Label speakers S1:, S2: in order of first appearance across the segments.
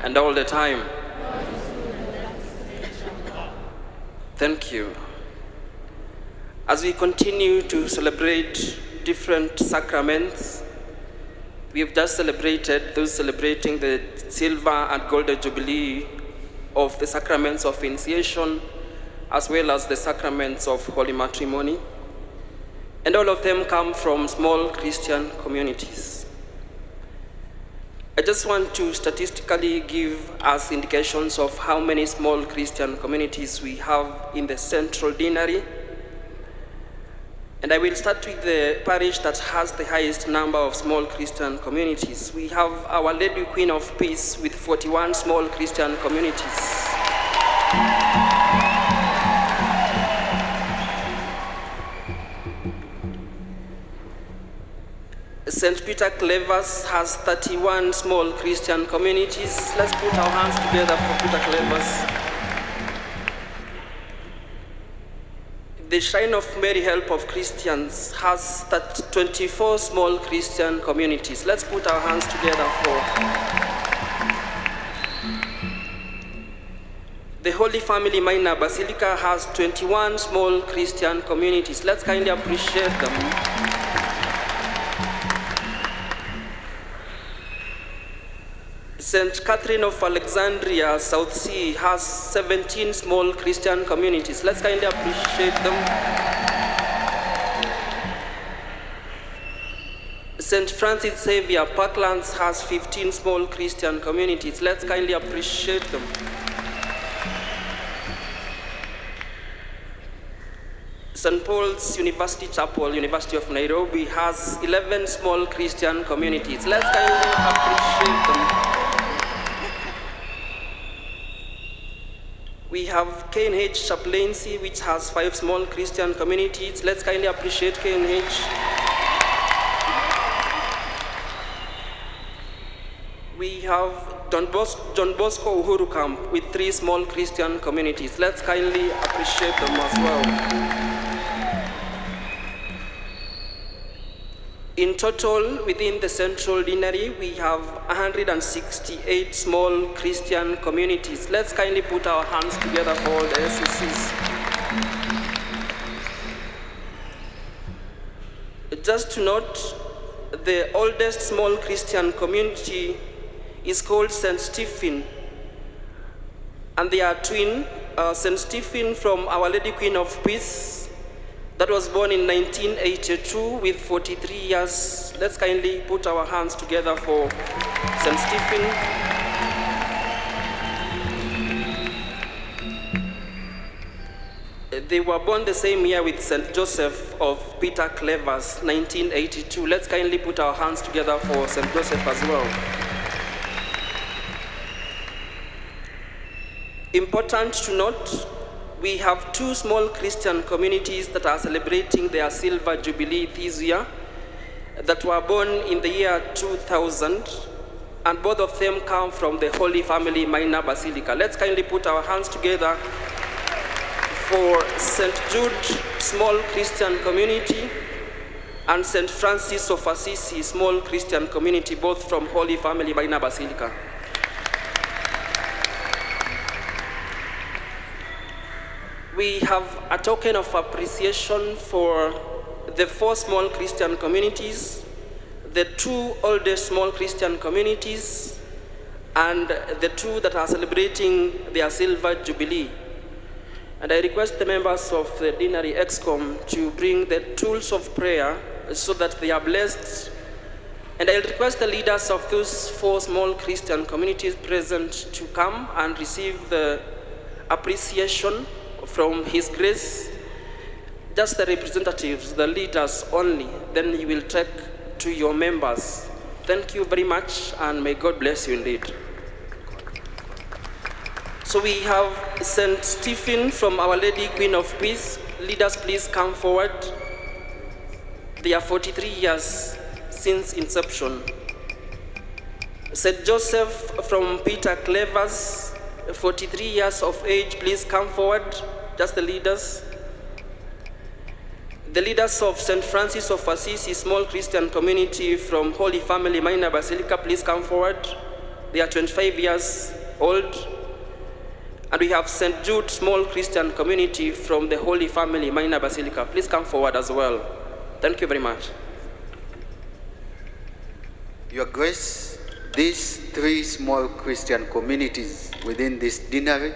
S1: and all the time. Thank you. As we continue to celebrate different sacraments, we have just celebrated those celebrating the silver and golden jubilee of the sacraments of initiation, as well as the sacraments of holy matrimony. And all of them come from small Christian communities. I just want to statistically give us indications of how many small Christian communities we have in the central deanery. And I will start with the parish that has the highest number of small Christian communities. We have Our Lady Queen of Peace with 41 small Christian communities. St. Peter Cleves has 31 small Christian communities. Let's put our hands together for Peter Cleves. The Shrine of Mary Help of Christians has 24 small Christian communities. Let's put our hands together for. The Holy Family Minor Basilica has 21 small Christian communities. Let's kindly appreciate them. St. Catherine of Alexandria, South Sea, has 17 small Christian communities. Let's kindly appreciate them. St. Francis Xavier, Parklands, has 15 small Christian communities. Let's kindly appreciate them. St. Paul's University Chapel, University of Nairobi, has 11 small Christian communities. Let's kindly appreciate them. We have KNH Chaplaincy, which has 5 small Christian communities. Let's kindly appreciate KNH. We have John Bosco Uhuru Camp with 3 small Christian communities. Let's kindly appreciate them as well. In total, within the central deanery, we have 168 small Christian communities. Let's kindly put our hands together for all the SCCs. Just to note, the oldest small Christian community is called St. Stephen, and they are twin. St. Stephen from Our Lady Queen of Peace, that was born in 1982 with 43 years. Let's kindly put our hands together for St. Stephen. They were born the same year with St. Joseph of Peter Cleves, 1982. Let's kindly put our hands together for St. Joseph as well. Important to note, we have 2 small Christian communities that are celebrating their silver jubilee this year, that were born in the year 2000, and both of them come from the Holy Family Minor Basilica. Let's kindly put our hands together for St. Jude Small Christian Community and St. Francis of Assisi Small Christian Community, both from Holy Family Minor Basilica. We have a token of appreciation for the 4 small Christian communities, the 2 oldest small Christian communities, and the 2 that are celebrating their silver jubilee. And I request the members of the Deanery ExCom to bring the tools of prayer so that they are blessed. And I'll request the leaders of those 4 small Christian communities present to come and receive the appreciation from His grace. Just the representatives, the leaders only, then you will take to your members. Thank you very much, and may God bless you indeed. So we have St. Stephen from Our Lady Queen of Peace. Leaders, please come forward. They are 43 years since inception. St. Joseph from Peter Cleves, 43 years of age, please come forward. Just the leaders. The leaders of St. Francis of Assisi Small Christian Community from Holy Family Minor Basilica, please come forward. They are 25 years old. And we have St. Jude Small Christian Community from the Holy Family Minor Basilica. Please come forward as well. Thank you very much.
S2: Your Grace, these 3 small Christian communities within this deanery,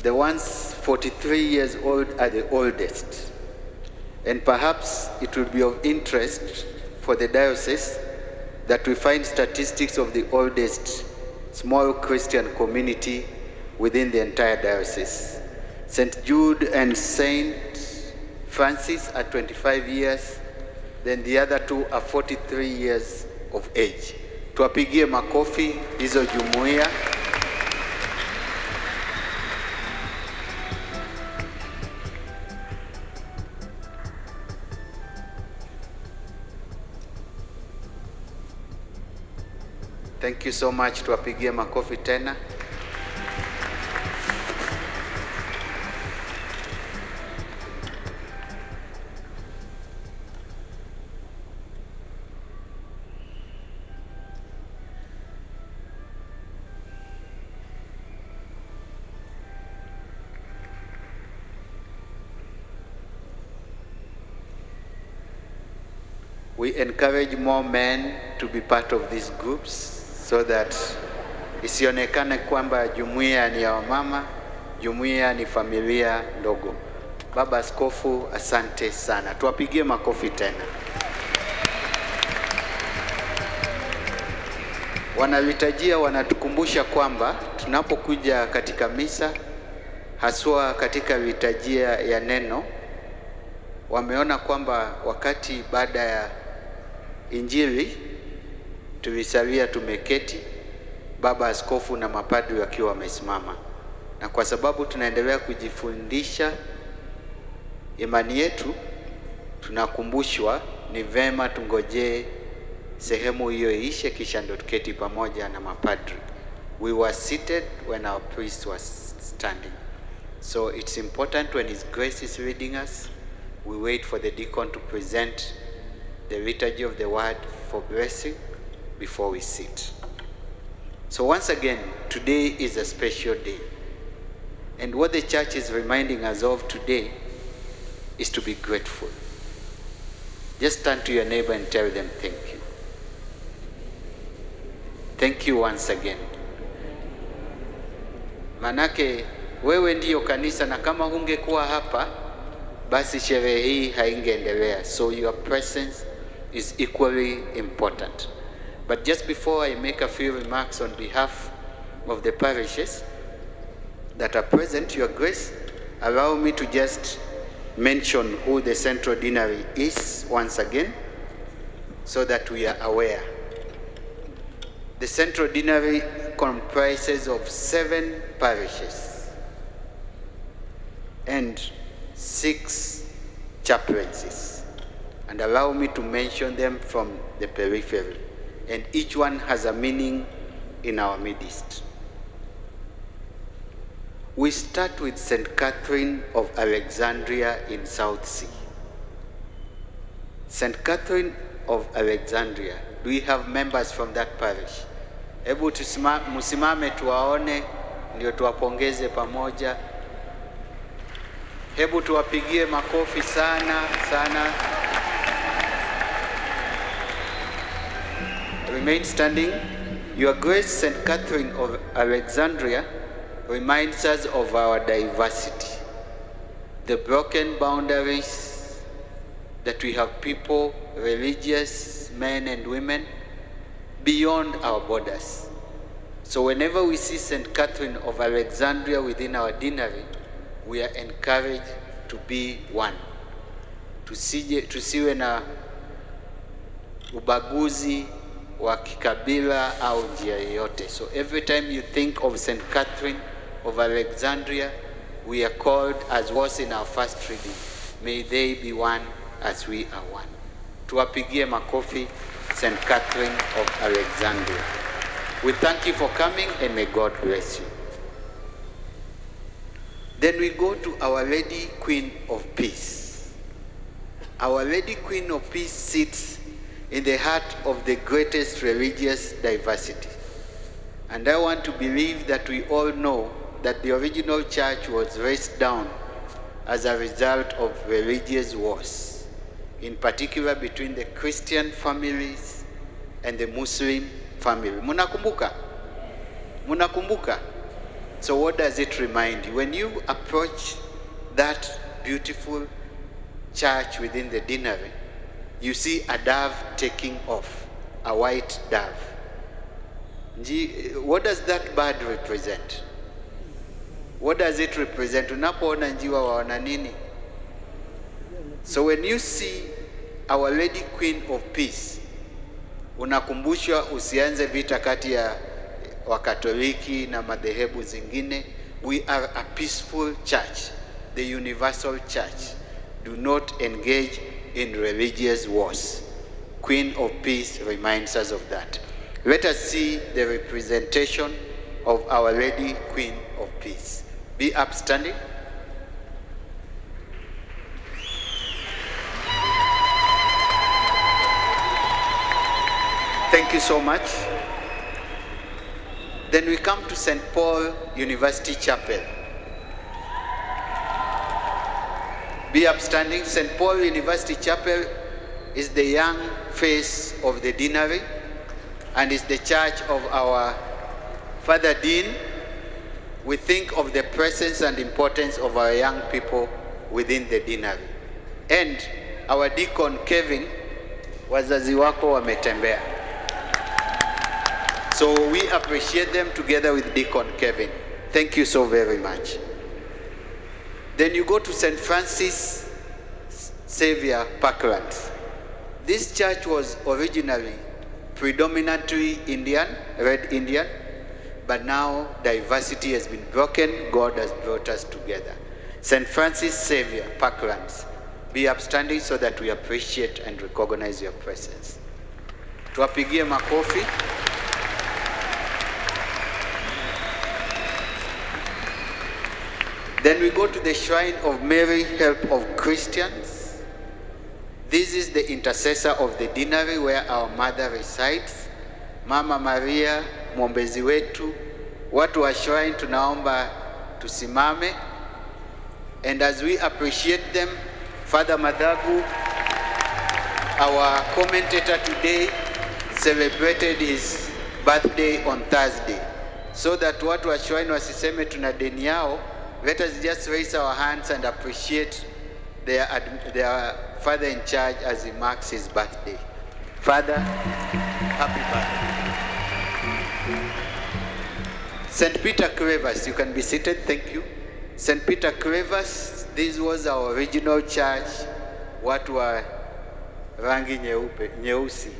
S2: the ones 43 years old are the oldest. And perhaps it will be of interest for the diocese that we find statistics of the oldest small Christian community within the entire diocese. St. Jude and St. Francis are 25 years, then the other 2 are 43 years of age. Tuwapigie makofi hizo jumuiya. Thank you so much. Tuwapigie makofi tena. We encourage more men to be part of these groups so that isionekane kwamba jumuiya ni ya wamama, jumuiya ni familia ndogo. Baba Askofu, asante sana. Tuwapigie makofi tena. Wanalitajia wanatukumbusha kwamba tunapokuja katika misa, haswa katika litajia ya neno, wameona kwamba wakati baada ya Injili tulisalia tumeketi, Baba Askofu na mapadri wakiwa wamesimama. Na kwa sababu tunaendelea kujifundisha imani yetu, tunakumbushwa ni vema tungojee sehemu hiyo iishe kisha ndo tuketi pamoja na mapadri. We were seated when our priest was standing. So it's important when His Grace is leading us, we wait for the deacon to present the liturgy of the word for blessing before we sit. So once again, today is a special day. And what the church is reminding us of today is to be grateful. Just turn to your neighbor and tell them thank you. Thank you once again. Manake wewe ndiyo kanisa, na kama hungekuwa hapa basi sherehe hii haingeendelea. So your presence is equally important. But just before I make a few remarks on behalf of the parishes that are present, Your Grace, allow me to just mention who the Central Deanery is once again, so that we are aware. The Central Deanery comprises of 7 parishes and 6 chaplaincies, and allow me to mention them from the periphery, and each one has a meaning in our midst. We start with St. Catherine of Alexandria in South Sea. St. Catherine of Alexandria, do we have members from that parish? Hebu musimame tuwaone ndio tuwapongeze pamoja. Hebu tuwapigie makofi sana sana. Remain standing. Your Grace, St. Catherine of Alexandria reminds us of our diversity, the broken boundaries that we have people, religious men and women, beyond our borders. So whenever we see St. Catherine of Alexandria within our deanery, we are encouraged to be one. Tusiwe na ubaguzi wa kikabila au njia yoyote. So every time you think of St. Catherine of Alexandria, we are called, as was in our first reading, may they be one as we are one. Tuwapigie makofi St. Catherine of Alexandria. We thank you for coming and may God bless you. Then we go to Our Lady Queen of Peace. Our Lady Queen of Peace sits in the heart of the greatest religious diversity, And I want to believe that we all know that the original church was raised down as a result of religious wars, in particular between the Christian families and the Muslim family. Munakumbuka? Munakumbuka? So what does it remind you? When you approach that beautiful church within the Deanery, you see a dove taking off, a white dove. What does that bird represent? What does it represent? Unapoona njiwa waona nini? So when you see Our Lady Queen of Peace, unakumbushwa usianze vita kati ya Wakatoliki na madhehebu zingine. We are a peaceful church, the universal church. Do not engage in religious wars. Queen of Peace reminds us of that. Let us see the representation of Our Lady Queen of Peace. Be upstanding. Thank you so much. Then we come to St. Paul University Chapel. Be upstanding. St. Paul University Chapel is the young face of the Deanery and is the church of our Father Dean. We think of the presence and importance of our young people within the Deanery. And our Deacon Kevin, wazazi wako wametembea. So we appreciate them together with Deacon Kevin. Thank you so very much. Then you go to St. Francis Xavier Parklands. This church was originally predominantly Indian, Red Indian, but now diversity has been broken. God has brought us together. St. Francis Xavier Parklands, be upstanding so that we appreciate and recognize your presence. Tuwapigie makofi. Then we go to the Shrine of Mary, Help of Christians. This is the intercessor of the Deanery where our mother resides. Mama Maria, mwombezi wetu. Watu wa shrine tunaomba tusimame. And as we appreciate them, Father Madagu, our commentator today, celebrated his birthday on Thursday. So that watu wa shrine wasiseme tuna deni yao, let us just raise our hands and appreciate their father in charge as he marks his birthday. Father, happy birthday. St. Peter Crevas, you can be seated, thank you. St. Peter Crevas, this was our original church, watu wa rangi nyeusi.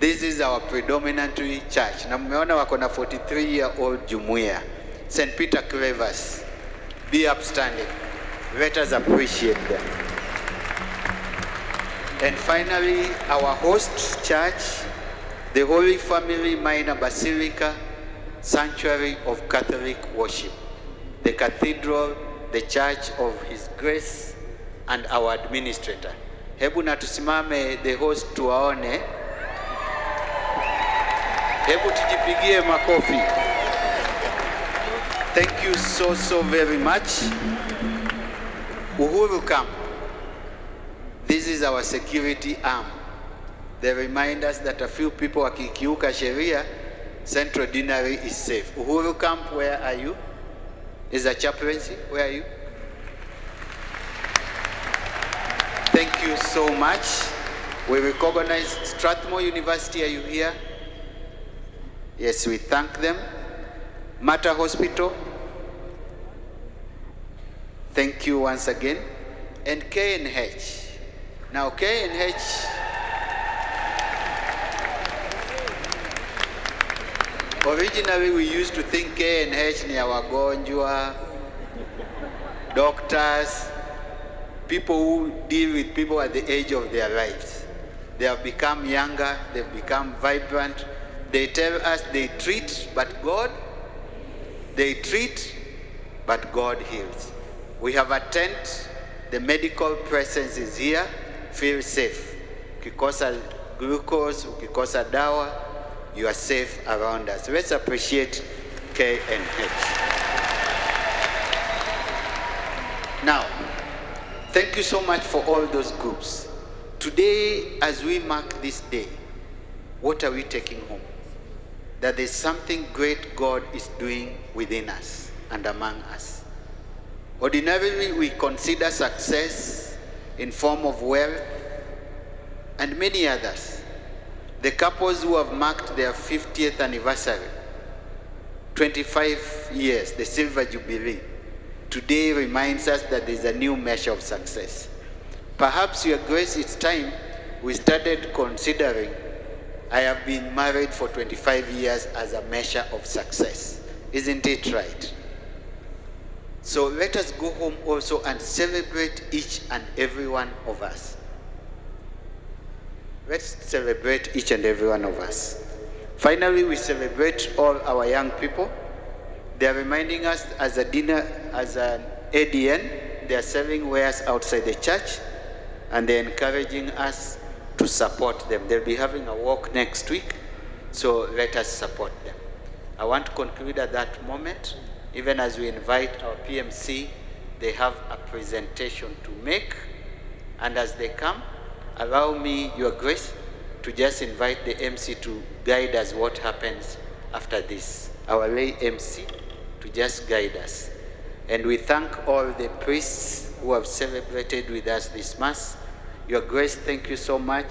S2: This is our predominantly church. Na mmeona wako na 43-year-old jumuiya. St. Peter Crevas, be upstanding. Let us appreciate them. And finally, our host church, the Holy Family Minor Basilica, Sanctuary of Catholic Worship, the Cathedral, the Church of His Grace, and our administrator. Hebu na tusimame the host tuwaone. Hebu tujipigie makofi. Thank you so very much. Uhuru Camp. This is our security arm. They remind us that a few people wakikiuka sheria, Central Deanery is safe. Uhuru Camp, where are you? Is a chaplaincy? Where are you? Thank you so much. We recognize Strathmore University. Are you here? Yes, we thank them. Mater Hospital. Thank you once again. And KNH. Now KNH, originally we used to think KNH ni ya wagonjwa, doctors, people who deal with people at the age of their lives. They have become younger, they've become vibrant. They tell us they treat, but God, they treat, but God heals. We have a tent, the medical presence is here, feel safe. Ukikosa glucose, ukikosa dawa, you are safe around us. Let's appreciate K and H. Now, thank you so much for all those groups. Today, as we mark this day, what are we taking home? That there's something great God is doing within us and among us. Ordinarily, we consider success in form of wealth and many others. The couples who have marked their 50th anniversary, 25 years, the Silver Jubilee, today reminds us that there's a new measure of success. Perhaps, Your Grace, it's time we started considering, I have been married for 25 years as a measure of success. Isn't it right? So let us go home also and celebrate each and every one of us. Let's celebrate each and every one of us. Finally, we celebrate all our young people. They are reminding us as an ADN, they are selling wares outside the church, and they're encouraging us to support them. They'll be having a walk next week, so let us support them. I want to conclude at that moment, even as we invite our PMC, they have a presentation to make, and as they come, allow me, Your Grace, to just invite the MC to guide us what happens after this. Our lay MC to just guide us. And we thank all the priests who have celebrated with us this Mass. Your Grace, thank you so much.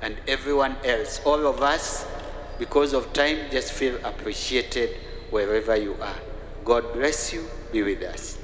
S2: And everyone else, all of us, because of time, just feel appreciated wherever you are. God bless you. Be with us.